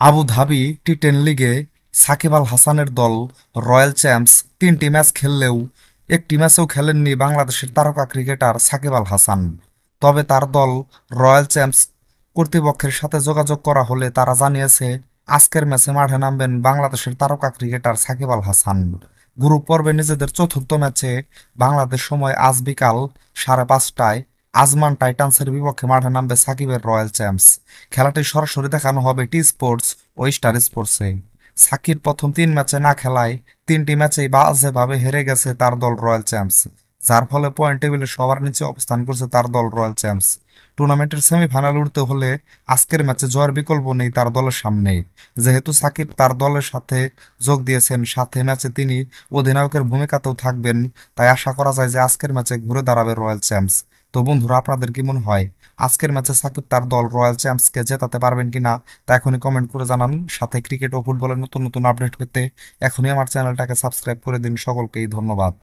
Abu Dhabi টি10 লিগে সাকিব আল হাসানের দল রয়্যাল চ্যাম্পস 3টি ম্যাচ খেললেও একটি ম্যাচেও খেলেননি বাংলাদেশের তারকা ক্রিকেটার সাকিব আল হাসান। তবে তার দল রয়্যাল চ্যাম্পস কর্তৃপক্ষের সাথে যোগাযোগ করা হলে তারা জানিয়েছে আজকের ম্যাচে মাঠে নামবেন বাংলাদেশের তারকা ক্রিকেটার সাকিব আল হাসান। গ্রুপ পর্বে নিজেদের চতুর্থ ম্যাচে বাংলাদেশ সময় আজ বিকাল 5:30টায় আজমান টাইটান্সের বিপক্ষে মাঠে নামবে সাকিবের রয়্যাল চ্যাম্পস। খেলাটি সরাসরি দেখানো হবে টি স্পোর্টস ও স্টার স্পোর্টসে। সাকিব প্রথম 3 ম্যাচে না খেলায় 3টি ম্যাচেই বাজেভাবে হেরে গেছে তার দল রয়্যাল চ্যাম্পস, যার ফলে পয়েন্ট টেবিলে সবার নিচে অবস্থান করছে তার দল রয়্যাল চ্যাম্পস। টুর্নামেন্টের সেমিফাইনাল উঠতে হলে আজকের ম্যাচে জয়ের বিকল্প নেই তার দলের সামনে। যেহেতু সাকিব তার দলের সাথে যোগ দিয়েছেন, সাথে ম্যাচে তিনি অধিনায়কের ভূমিকাতেও থাকবেন, তাই আশা করা যায় যে আজকের ম্যাচে ঘুরে দাঁড়াবে রয়্যাল চ্যাম্পস। তো বন্ধুরা, আপনাদের কি মনে হয় আজকের ম্যাচে সাকিব তার দল রয়্যাল চ্যাম্পসকে জেতাতে পারবেন কিনা তা এখনই কমেন্ট করে জানান। সাথে ক্রিকেট ও ফুটবলের নতুন নতুন আপডেট পেতে এখনই আমার চ্যানেলটাকে সাবস্ক্রাইব করে দিন। সকলকেই ধন্যবাদ।